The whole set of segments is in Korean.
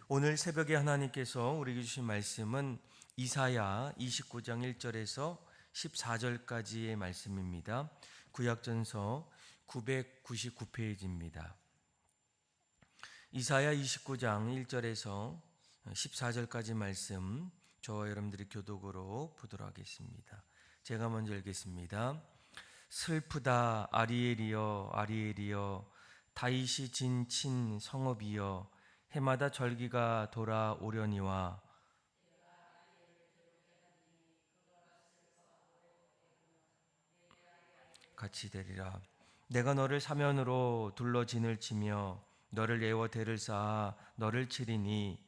오늘 새벽에 하나님께서 우리에게 주신 말씀은 이사야 29장 1절에서 14절까지의 말씀입니다. 구약전서 999페이지입니다. 이사야 29장 1절에서 14절까지 말씀, 저와 여러분들이 교독으로 보도록 하겠습니다. 제가 먼저 읽겠습니다. 슬프다 아리엘이여 아리엘이여, 다윗이 진친 성읍이여, 해마다 절기가 돌아오려니와 같이 되리라. 내가 너를 사면으로 둘러 진을 치며 너를 예워 대를 쌓아 너를 치리니,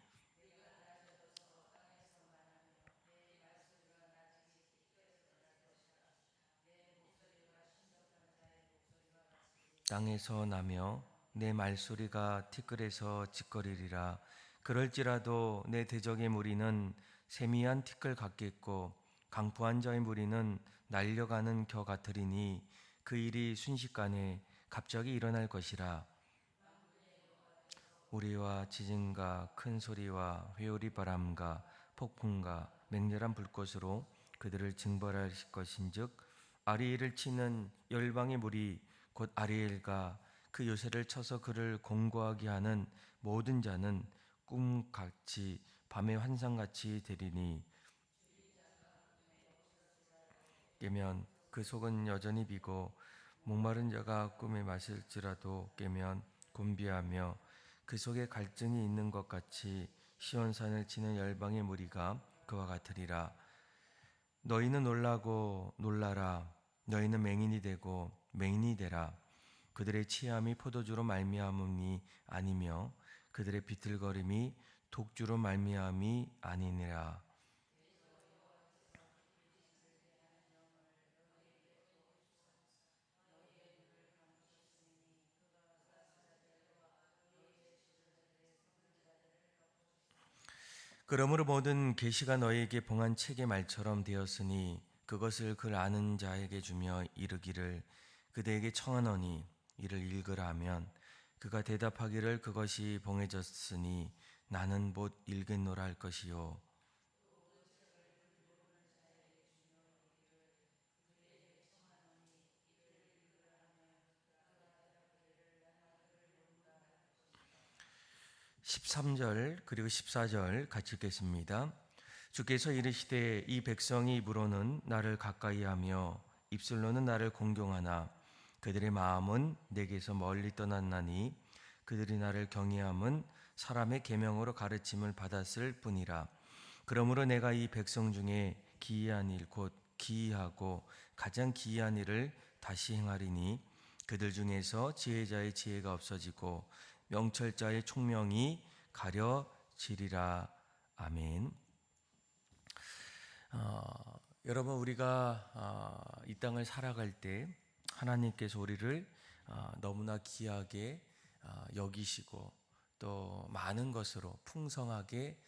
땅에서 나며 내 말소리가 티끌에서 짓거리리라. 그럴지라도 내 대적의 무리는 세미한 티끌 같겠고 강포한 자의 무리는 날려가는 겨 같으리니, 그 일이 순식간에 갑자기 일어날 것이라. 우리와 지진과 큰 소리와 회오리 바람과 폭풍과 맹렬한 불꽃으로 그들을 징벌하실 것인즉, 아리엘을 치는 열방의 무리 곧 아리엘과 그 요새를 쳐서 그를 공고하게 하는 모든 자는 꿈같이 밤의 환상같이 되리니, 깨면 그 속은 여전히 비고 목마른 자가 꿈에 마실지라도 깨면 곤비하며 그 속에 갈증이 있는 것 같이 시온산을 치는 열방의 무리가 그와 같으리라. 너희는 놀라고 놀라라. 너희는 맹인이 되고 맹인이 되라. 그들의 취함이 포도주로 말미암음이 아니며 그들의 비틀거림이 독주로 말미암음이 아니니라. 그러므로 모든 계시가 너희에게 봉한 책의 말처럼 되었으니, 그것을 글 아는 자에게 주며 이르기를 그대에게 청하노니 이를 읽으라 하면, 그가 대답하기를 그것이 봉해졌으니 나는 못 읽겠노라 할 것이요. (13절) 그리고 (14절) 같이 읽겠습니다. 주께서 이르시되 이 백성이 입으로는 나를 가까이하며 입술로는 나를 공경하나 그들의 마음은 내게서 멀리 떠났나니, 그들이 나를 경외함은 사람의 계명으로 가르침을 받았을 뿐이라. 그러므로 내가 이 백성 중에 기이한 일 곧 기이하고 가장 기이한 일을 다시 행하리니, 그들 중에서 지혜자의 지혜가 없어지고 명철자의 총명이 가려지리라. 아멘. 여러분, 우리가 이 땅을 살아갈 때 하나님께서 우리를 너무나 귀하게 여기시고 또 많은 것으로 풍성하게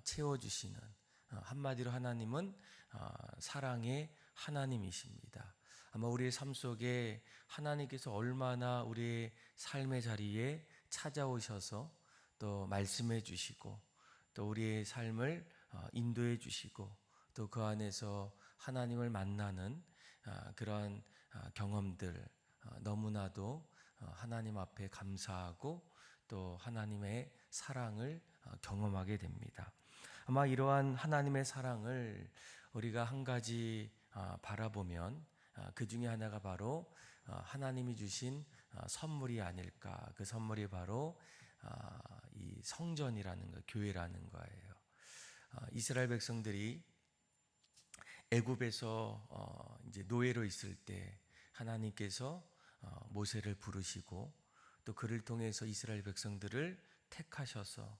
채워주시는, 한마디로 하나님은 사랑의 하나님이십니다. 아마 우리의 삶 속에 하나님께서 얼마나 우리의 삶의 자리에 찾아오셔서 또 말씀해 주시고 또 우리의 삶을 인도해 주시고 또 그 안에서 하나님을 만나는 그러한 경험들, 너무나도 하나님 앞에 감사하고 또 하나님의 사랑을 경험하게 됩니다. 아마 이러한 하나님의 사랑을 우리가 한 가지 바라보면 그 중에 하나가 바로 하나님이 주신 선물이 아닐까. 그 선물이 바로 이 성전이라는 거, 교회라는 거예요. 이스라엘 백성들이 애굽에서 이제 노예로 있을 때 하나님께서 모세를 부르시고 또 그를 통해서 이스라엘 백성들을 택하셔서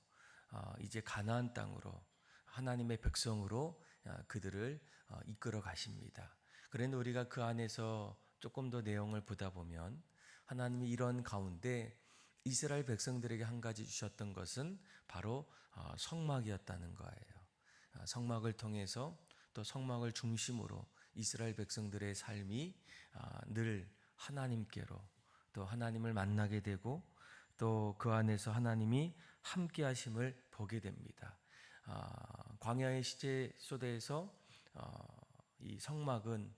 이제 가나안 땅으로 하나님의 백성으로 그들을 이끌어 가십니다. 그런데 우리가 그 안에서 조금 더 내용을 보다 보면 하나님이 이런 가운데 이스라엘 백성들에게 한 가지 주셨던 것은 바로 성막이었다는 거예요. 성막을 통해서 또 성막을 중심으로 이스라엘 백성들의 삶이 늘 하나님께로 또 하나님을 만나게 되고 또 그 안에서 하나님이 함께 하심을 보게 됩니다. 광야의 시제 속에서 이 성막은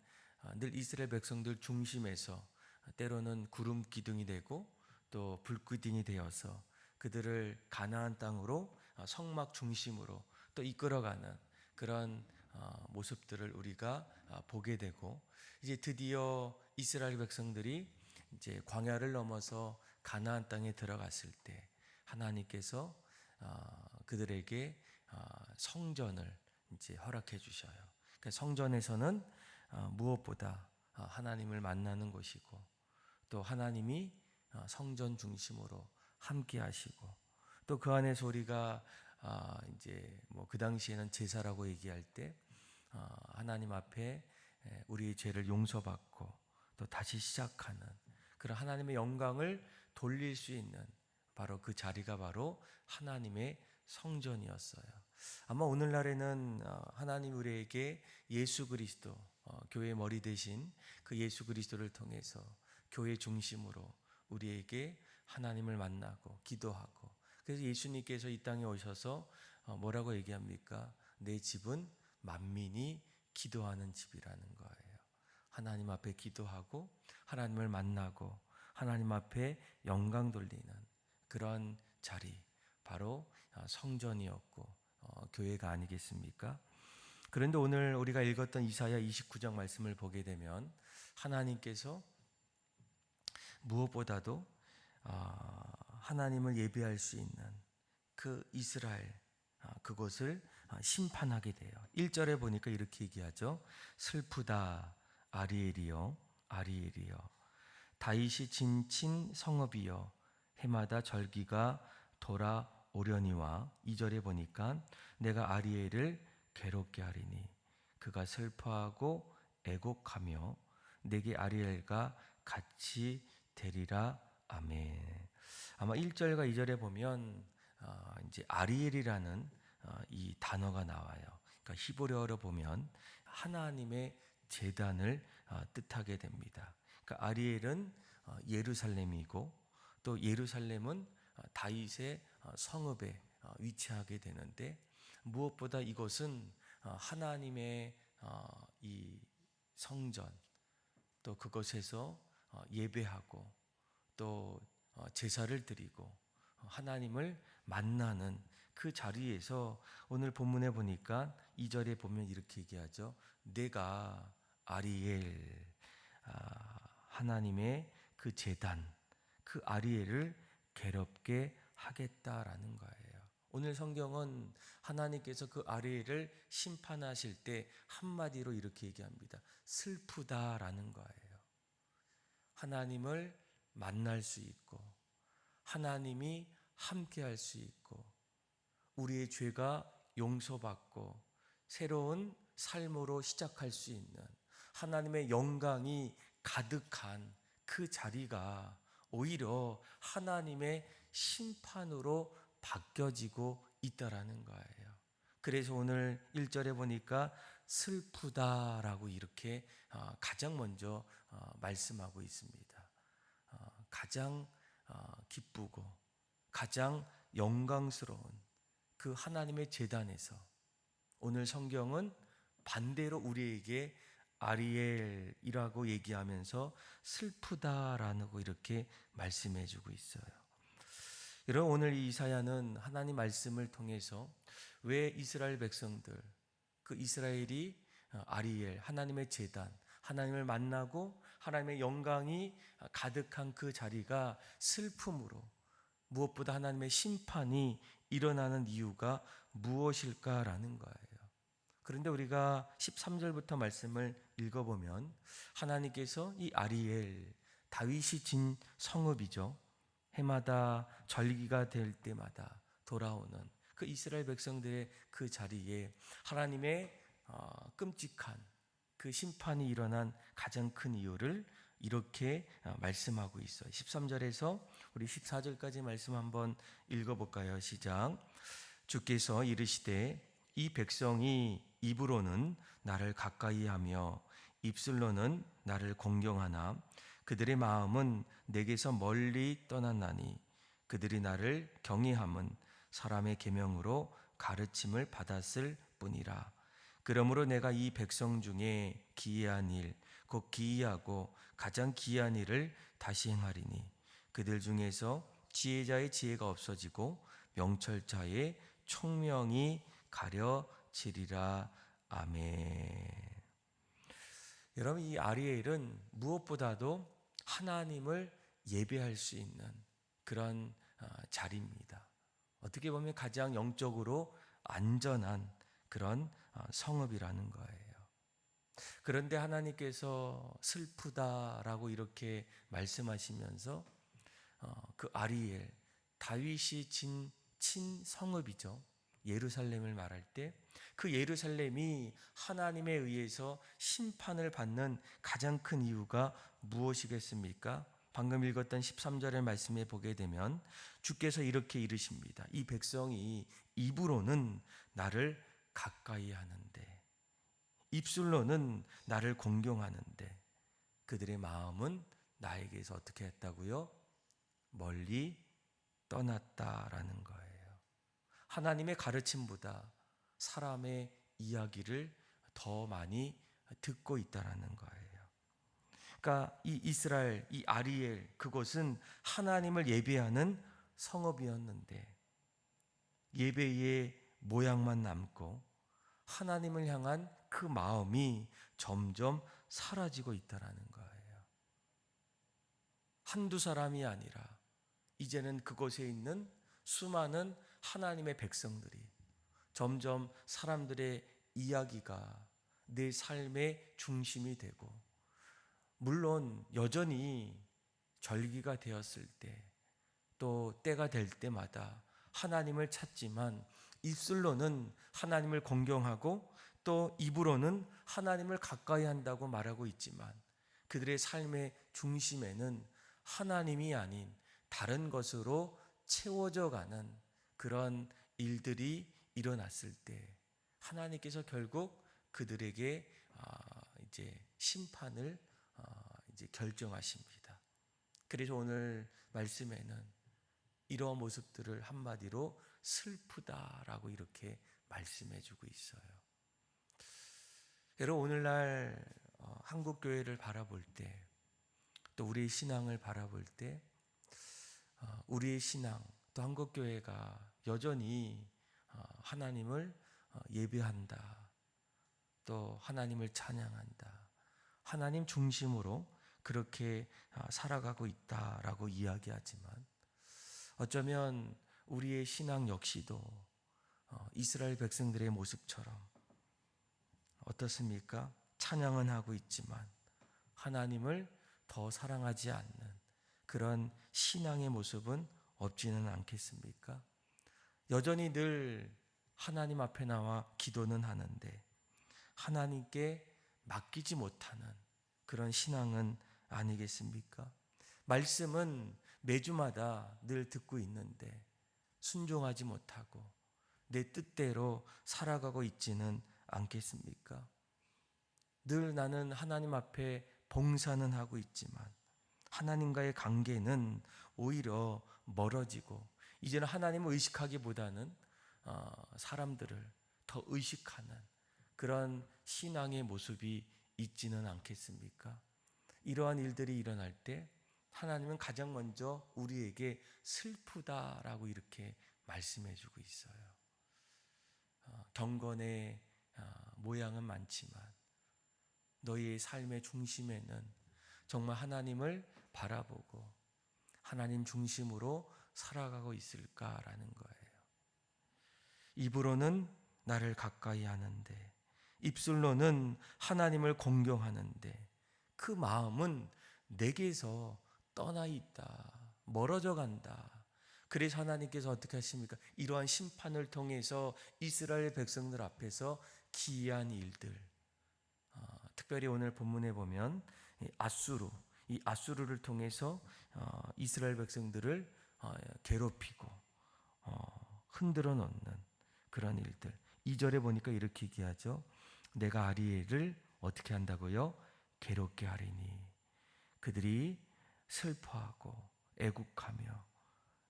늘 이스라엘 백성들 중심에서 때로는 구름 기둥이 되고 또 불기둥이 되어서 그들을 가나안 땅으로 성막 중심으로 또 이끌어가는 그런 모습들을 우리가 보게 되고, 이제 드디어 이스라엘 백성들이 이제 광야를 넘어서 가나안 땅에 들어갔을 때 하나님께서 그들에게 성전을 이제 허락해 주셔요. 그러니까 성전에서는 무엇보다 하나님을 만나는 곳이고, 또 하나님이 성전 중심으로 함께 하시고, 또 그 안에서 우리가 이제 뭐 그 당시에는 제사라고 얘기할 때 하나님 앞에 우리의 죄를 용서받고 또 다시 시작하는 그런 하나님의 영광을 돌릴 수 있는 바로 그 자리가 바로 하나님의 성전이었어요. 아마 오늘날에는 하나님 우리에게 예수 그리스도, 교회의 머리 대신 그 예수 그리스도를 통해서 교회 중심으로 우리에게 하나님을 만나고 기도하고, 그래서 예수님께서 이 땅에 오셔서 뭐라고 얘기합니까? 내 집은 만민이 기도하는 집이라는 거예요. 하나님 앞에 기도하고 하나님을 만나고 하나님 앞에 영광 돌리는 그런 자리, 바로 성전이었고 교회가 아니겠습니까? 그런데 오늘 우리가 읽었던 이사야 29장 말씀을 보게 되면 하나님께서 무엇보다도 하나님을 예배할 수 있는 그 이스라엘, 그곳을 심판하게 돼요. 1절에 보니까 이렇게 얘기하죠. 슬프다 아리엘이여 아리엘이여, 다윗이 진친 성읍이여, 해마다 절기가 돌아오려니와. 2절에 보니까 내가 아리엘을 괴롭게 하리니 그가 슬퍼하고 애곡하며 내게 아리엘과 같이 되리라. 아멘. 아마 1절과 2절에 보면 이제 아리엘이라는 이 단어가 나와요. 그러니까 히브리어로 보면 하나님의 제단을 뜻하게 됩니다. 그러니까 아리엘은 예루살렘이고, 또 예루살렘은 다윗의 성읍에 위치하게 되는데, 무엇보다 이것은 하나님의 이 성전, 또 그것에서 예배하고 또 제사를 드리고 하나님을 만나는 그 자리에서 오늘 본문에 보니까 2절에 보면 이렇게 얘기하죠. 내가 아리엘, 하나님의 그 제단, 그 아리엘을 괴롭게 하겠다라는 거예요. 오늘 성경은 하나님께서 그 아리엘을 심판하실 때 한마디로 이렇게 얘기합니다. 슬프다라는 거예요. 하나님을 만날 수 있고 하나님이 함께할 수 있고 우리의 죄가 용서받고 새로운 삶으로 시작할 수 있는 하나님의 영광이 가득한 그 자리가 오히려 하나님의 심판으로 바뀌어지고 있다라는 거예요. 그래서 오늘 1절에 보니까 슬프다라고 이렇게 가장 먼저 말씀하고 있습니다. 가장 기쁘고 가장 영광스러운 그 하나님의 제단에서 오늘 성경은 반대로 우리에게 아리엘이라고 얘기하면서 슬프다라고 이렇게 말씀해 주고 있어요. 여러분, 오늘 이 이사야는 하나님 말씀을 통해서 왜 이스라엘 백성들, 그 이스라엘이 아리엘, 하나님의 제단, 하나님을 만나고 하나님의 영광이 가득한 그 자리가 슬픔으로, 무엇보다 하나님의 심판이 일어나는 이유가 무엇일까라는 거예요. 그런데 우리가 13절부터 말씀을 읽어보면 하나님께서 이 아리엘, 다윗이 진 성읍이죠. 해마다 절기가 될 때마다 돌아오는 그 이스라엘 백성들의 그 자리에 하나님의 끔찍한 그 심판이 일어난 가장 큰 이유를 이렇게 말씀하고 있어요. 13절에서 우리 14절까지 말씀 한번 읽어볼까요? 시작. 주께서 이르시되 이 백성이 입으로는 나를 가까이하며 입술로는 나를 공경하나 그들의 마음은 내게서 멀리 떠났나니 그들이 나를 경외함은 사람의 계명으로 가르침을 받았을 뿐이라. 그러므로 내가 이 백성 중에 기이한 일, 곧 기이하고 가장 기이한 일을 다시 행하리니 그들 중에서 지혜자의 지혜가 없어지고 명철자의 총명이 가려지리라. 아멘. 여러분, 이 아리엘은 무엇보다도 하나님을 예배할 수 있는 그런 자리입니다. 어떻게 보면 가장 영적으로 안전한 그런 성읍이라는 거예요. 그런데 하나님께서 슬프다라고 이렇게 말씀하시면서 그 아리엘, 다윗이 친 성읍이죠. 예루살렘을 말할 때 그 예루살렘이 하나님에 의해서 심판을 받는 가장 큰 이유가 무엇이겠습니까? 방금 읽었던 13절의 말씀에 보게 되면 주께서 이렇게 이르십니다. 이 백성이 입으로는 나를 가까이 하는데, 입술로는 나를 공경하는데 그들의 마음은 나에게서 어떻게 했다고요? 멀리 떠났다라는 거예요. 하나님의 가르침보다 사람의 이야기를 더 많이 듣고 있다라는 거예요. 그러니까 이 이스라엘, 이 아리엘, 그곳은 하나님을 예배하는 성읍이었는데 예배의 모양만 남고 하나님을 향한 그 마음이 점점 사라지고 있다라는 거예요. 한두 사람이 아니라 이제는 그곳에 있는 수많은 하나님의 백성들이 점점 사람들의 이야기가 내 삶의 중심이 되고, 물론 여전히 절기가 되었을 때 또 때가 될 때마다 하나님을 찾지만 입술로는 하나님을 공경하고 또 입으로는 하나님을 가까이 한다고 말하고 있지만 그들의 삶의 중심에는 하나님이 아닌 다른 것으로 채워져 가는 그런 일들이 일어났을 때 하나님께서 결국 그들에게 이제 심판을 이제 결정하십니다. 그래서 오늘 말씀에는 이러한 모습들을 한마디로 슬프다라고 이렇게 말씀해주고 있어요. 여러분, 오늘날 한국 교회를 바라볼 때, 또 우리의 신앙을 바라볼 때, 우리의 신앙, 또 한국 교회가 여전히 하나님을 예배한다, 또 하나님을 찬양한다, 하나님 중심으로 그렇게 살아가고 있다라고 이야기하지만 어쩌면 우리의 신앙 역시도 이스라엘 백성들의 모습처럼 어떻습니까? 찬양은 하고 있지만 하나님을 더 사랑하지 않는 그런 신앙의 모습은 없지는 않겠습니까? 여전히 늘 하나님 앞에 나와 기도는 하는데 하나님께 맡기지 못하는 그런 신앙은 아니겠습니까? 말씀은 매주마다 늘 듣고 있는데 순종하지 못하고 내 뜻대로 살아가고 있지는 않겠습니까? 늘 나는 하나님 앞에 봉사는 하고 있지만 하나님과의 관계는 오히려 멀어지고 이제는 하나님을 의식하기보다는 사람들을 더 의식하는 그런 신앙의 모습이 있지는 않겠습니까? 이러한 일들이 일어날 때 하나님은 가장 먼저 우리에게 슬프다라고 이렇게 말씀해주고 있어요. 경건의 모양은 많지만 너희의 삶의 중심에는 정말 하나님을 바라보고 하나님 중심으로 살아가고 있을까라는 거예요. 입으로는 나를 가까이 하는데 입술로는 하나님을 공경하는데 그 마음은 내게서 떠나 있다, 멀어져 간다. 그래서 하나님께서 어떻게 하십니까? 이러한 심판을 통해서 이스라엘 백성들 앞에서 기이한 일들, 특별히 오늘 본문에 보면 이 아수르를 통해서 이스라엘 백성들을 괴롭히고 흔들어 놓는 그런 일들. 2절에 보니까 이렇게 얘기하죠. 내가 아리엘을 어떻게 한다고요? 괴롭게 하리니 그들이 슬퍼하고 애국하며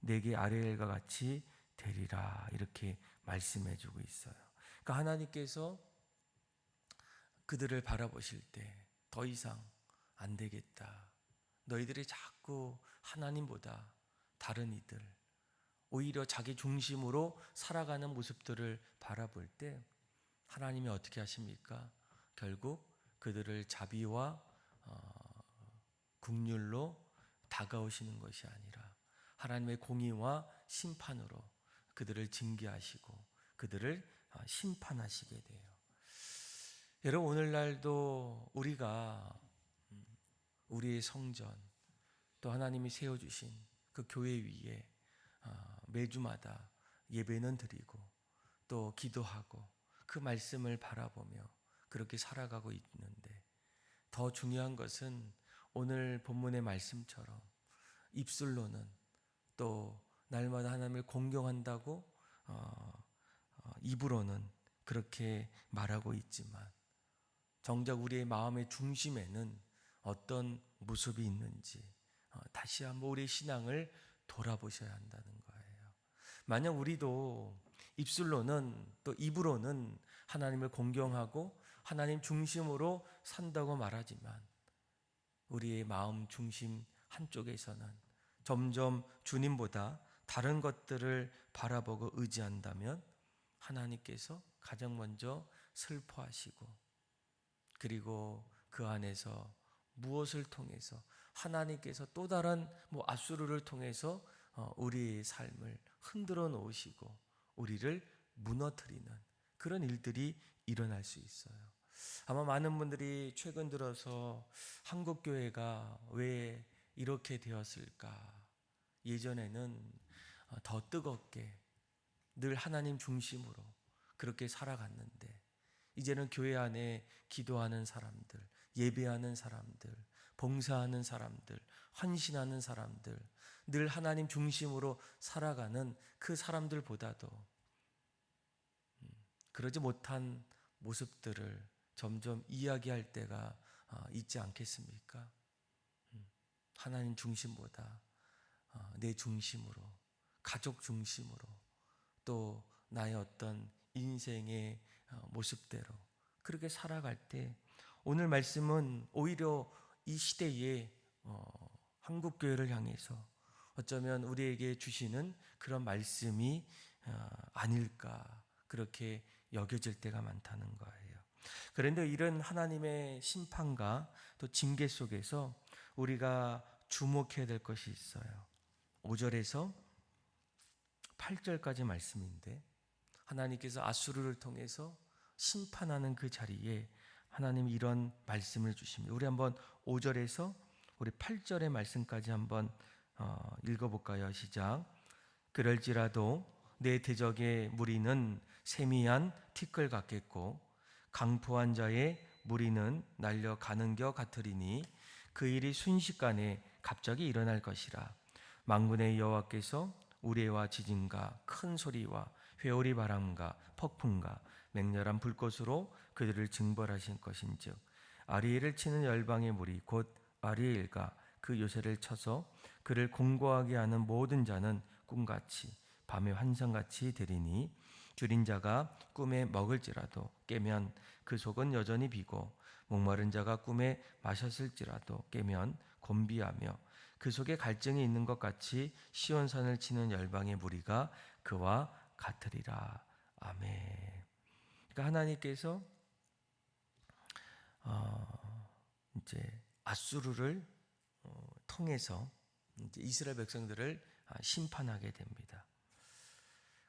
내게 아리엘과 같이 되리라 이렇게 말씀해 주고 있어요. 그러니까 하나님께서 그들을 바라보실 때 더 이상 안 되겠다. 너희들이 자꾸 하나님보다 다른 이들, 오히려 자기 중심으로 살아가는 모습들을 바라볼 때 하나님이 어떻게 하십니까? 결국 그들을 자비와 긍휼로 다가오시는 것이 아니라 하나님의 공의와 심판으로 그들을 징계하시고 그들을 심판하시게 돼요. 여러분, 오늘날도 우리가 우리의 성전, 또 하나님이 세워주신 그 교회 위에 매주마다 예배는 드리고 또 기도하고 그 말씀을 바라보며 그렇게 살아가고 있는데, 더 중요한 것은 오늘 본문의 말씀처럼 입술로는 또 날마다 하나님을 공경한다고 입으로는 그렇게 말하고 있지만 정작 우리의 마음의 중심에는 어떤 모습이 있는지 다시 한번 우리의 신앙을 돌아보셔야 한다는 거예요. 만약 우리도 입술로는 또 입으로는 하나님을 공경하고 하나님 중심으로 산다고 말하지만 우리의 마음 중심 한쪽에서는 점점 주님보다 다른 것들을 바라보고 의지한다면 하나님께서 가장 먼저 슬퍼하시고, 그리고 그 안에서 무엇을 통해서 하나님께서 또 다른 앗수르를 통해서 우리의 삶을 흔들어 놓으시고 우리를 무너뜨리는 그런 일들이 일어날 수 있어요. 아마 많은 분들이 최근 들어서 한국 교회가 왜 이렇게 되었을까? 예전에는 더 뜨겁게 늘 하나님 중심으로 그렇게 살아갔는데 이제는 교회 안에 기도하는 사람들, 예배하는 사람들, 봉사하는 사람들, 헌신하는 사람들, 늘 하나님 중심으로 살아가는 그 사람들보다도 그러지 못한 모습들을 점점 이야기할 때가 있지 않겠습니까? 하나님 중심보다 내 중심으로, 가족 중심으로, 또 나의 어떤 인생의 모습대로 그렇게 살아갈 때 오늘 말씀은 오히려 이 시대에 한국교회를 향해서 어쩌면 우리에게 주시는 그런 말씀이 아닐까 그렇게 여겨질 때가 많다는 거예요. 그런데 이런 하나님의 심판과 또 징계 속에서 우리가 주목해야 될 것이 있어요. 5절에서 8절까지 말씀인데 하나님께서 앗수르를 통해서 심판하는 그 자리에 하나님이 이런 말씀을 주십니다. 우리 한번 5절에서 우리 8절의 말씀까지 한번 읽어볼까요? 시작. 그럴지라도 내 대적의 무리는 세미한 티끌 같겠고 강포한 자의 무리는 날려가는 겨 같으리니 그 일이 순식간에 갑자기 일어날 것이라. 만군의 여호와께서 우레와 지진과 큰 소리와 회오리 바람과 폭풍과 맹렬한 불꽃으로 그들을 징벌하신 것인즉 아리엘을 치는 열방의 무리 곧 아리엘과 그 요새를 쳐서 그를 공고하게 하는 모든 자는 꿈같이 밤의 환상같이 되리니 줄인 자가 꿈에 먹을지라도 깨면 그 속은 여전히 비고 목마른 자가 꿈에 마셨을지라도 깨면 곤비하며 그 속에 갈증이 있는 것 같이 시온산을 치는 열방의 무리가 그와 같으리라. 아멘. 그러니까 하나님께서 이제 앗수르를 통해서 이제 이스라엘 백성들을 심판하게 됩니다.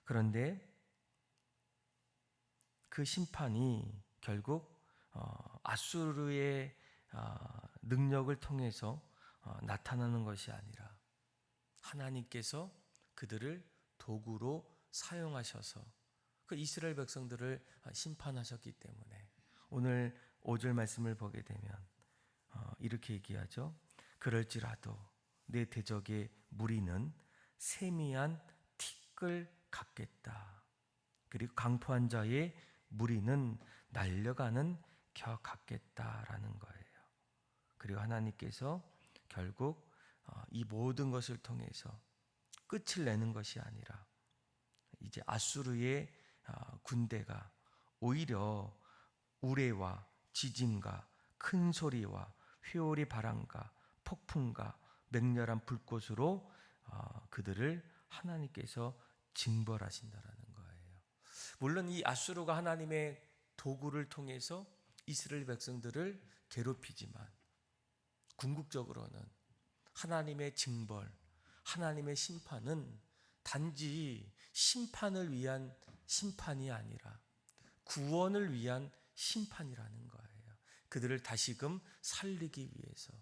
그런데 그 심판이 결국 앗수르의 능력을 통해서 나타나는 것이 아니라 하나님께서 그들을 도구로 사용하셔서 그 이스라엘 백성들을 심판하셨기 때문에 오늘 5절 말씀을 보게 되면 이렇게 얘기하죠. 그럴지라도 내 대적의 무리는 세미한 티끌 같겠다. 그리고 강포한 자의 무리는 날려가는 겨 같겠다라는 거예요. 그리고 하나님께서 결국 이 모든 것을 통해서 끝을 내는 것이 아니라 이제 아수르의 군대가 오히려 우레와 지진과 큰 소리와 회오리 바람과 폭풍과 맹렬한 불꽃으로 그들을 하나님께서 징벌하신다라는 거예요. 물론 이 아수르가 하나님의 도구를 통해서 이스라엘 백성들을 괴롭히지만 궁극적으로는 하나님의 징벌, 하나님의 심판은 단지 심판을 위한 심판이 아니라 구원을 위한 심판이라는 거예요. 그들을 다시금 살리기 위해서,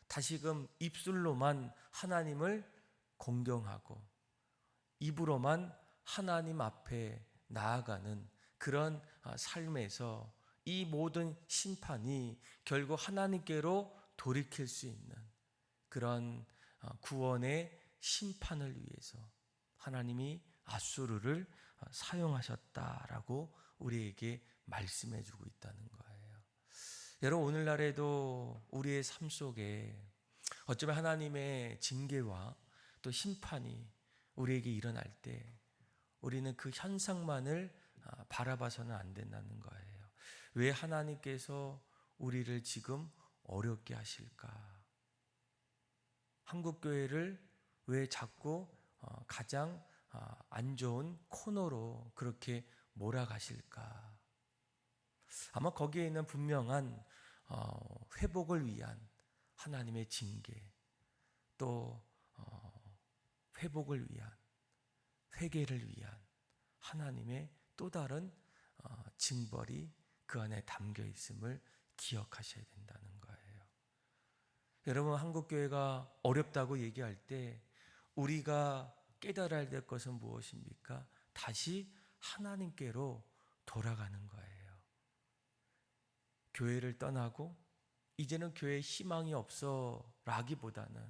다시금 입술로만 하나님을 공경하고 입으로만 하나님 앞에 나아가는 그런 삶에서 이 모든 심판이 결국 하나님께로 돌이킬 수 있는 그런 구원의 심판을 위해서 하나님이 아수르를 사용하셨다라고 우리에게 말씀해 주고 있다는 거예요. 여러분, 오늘날에도 우리의 삶 속에 어쩌면 하나님의 징계와 또 심판이 우리에게 일어날 때 우리는 그 현상만을 바라봐서는 안 된다는 거예요. 왜 하나님께서 우리를 지금 어렵게 하실까? 한국교회를 왜 자꾸 가장 안 좋은 코너로 그렇게 몰아가실까? 아마 거기에 있는 분명한 회복을 위한 하나님의 징계, 또 회복을 위한, 회개를 위한 하나님의 또 다른 징벌이 그 안에 담겨 있음을 기억하셔야 된다는 거예요. 여러분, 한국교회가 어렵다고 얘기할 때 우리가 깨달아야 될 것은 무엇입니까? 다시 하나님께로 돌아가는 거예요. 교회를 떠나고 이제는 교회에 희망이 없어 라기보다는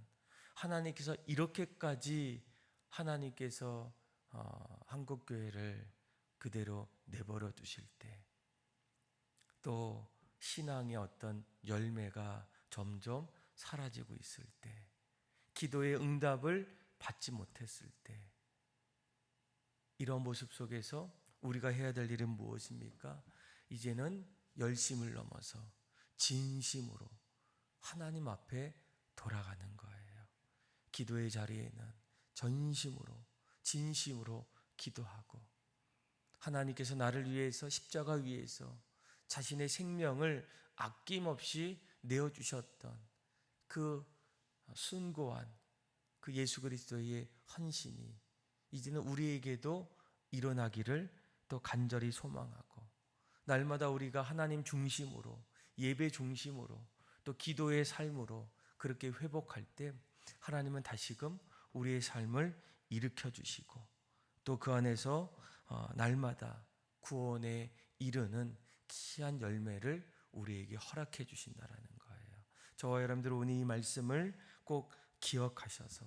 하나님께서 이렇게까지 하나님께서 한국교회를 그대로 내버려 두실 때, 또 신앙의 어떤 열매가 점점 사라지고 있을 때, 기도의 응답을 받지 못했을 때, 이런 모습 속에서 우리가 해야 될 일은 무엇입니까? 이제는 열심을 넘어서 진심으로 하나님 앞에 돌아가는 거예요. 기도의 자리에는 전심으로 진심으로 기도하고, 하나님께서 나를 위해서 십자가 위에서 자신의 생명을 아낌없이 내어주셨던 그 숭고한 그 예수 그리스도의 헌신이 이제는 우리에게도 일어나기를 또 간절히 소망하고, 날마다 우리가 하나님 중심으로, 예배 중심으로, 또 기도의 삶으로 그렇게 회복할 때 하나님은 다시금 우리의 삶을 일으켜 주시고, 또 그 안에서 날마다 구원에 이르는 귀한 열매를 우리에게 허락해 주신다라는 거예요. 저와 여러분들 오늘 이 말씀을 꼭 기억하셔서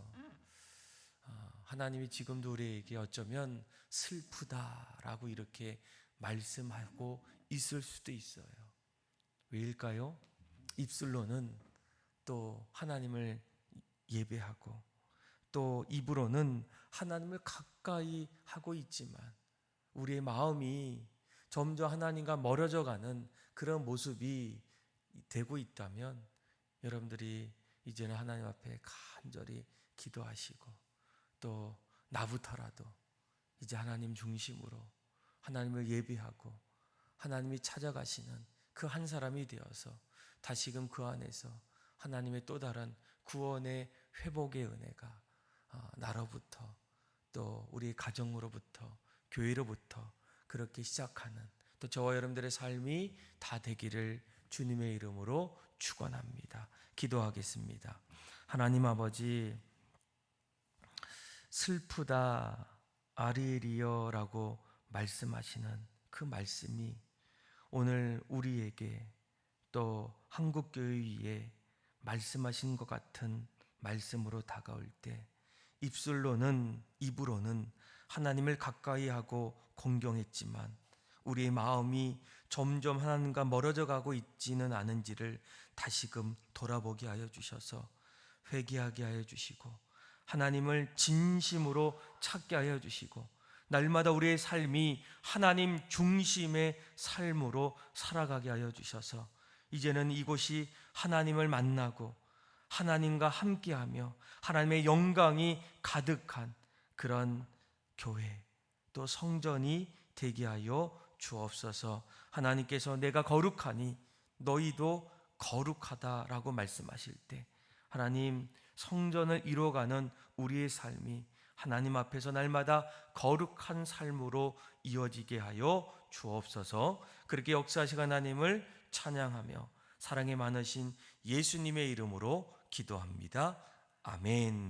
하나님이 지금도 우리에게 어쩌면 슬프다라고 이렇게 말씀하고 있을 수도 있어요. 왜일까요? 입술로는 또 하나님을 예배하고 또 입으로는 하나님을 가까이 하고 있지만 우리의 마음이 점점 하나님과 멀어져 가는 그런 모습이 되고 있다면 여러분들이 이제는 하나님 앞에 간절히 기도하시고, 또 나부터라도 이제 하나님 중심으로 하나님을 예배하고 하나님이 찾아가시는 그 한 사람이 되어서 다시금 그 안에서 하나님의 또 다른 구원의 회복의 은혜가 나로부터, 또 우리 가정으로부터, 교회로부터 그렇게 시작하는, 또 저와 여러분들의 삶이 다 되기를 주님의 이름으로 축원합니다. 기도하겠습니다. 하나님 아버지, 슬프다 아리엘이여라고 말씀하시는 그 말씀이 오늘 우리에게 또 한국교회 위에 말씀하신 것 같은 말씀으로 다가올 때 입술로는, 입으로는 하나님을 가까이 하고 공경했지만 우리의 마음이 점점 하나님과 멀어져 가고 있지는 않은지를 다시금 돌아보게 하여 주셔서 회개하게 하여 주시고, 하나님을 진심으로 찾게 하여 주시고, 날마다 우리의 삶이 하나님 중심의 삶으로 살아가게 하여 주셔서 이제는 이곳이 하나님을 만나고 하나님과 함께하며 하나님의 영광이 가득한 그런 교회, 또 성전이 되게 하여 주옵소서. 하나님께서 내가 거룩하니 너희도 거룩하다라고 말씀하실 때 하나님, 성전을 이루어가는 우리의 삶이 하나님 앞에서 날마다 거룩한 삶으로 이어지게 하여 주옵소서. 그렇게 역사하신 하나님을 찬양하며 사랑이 많으신 예수님의 이름으로 기도합니다. 아멘.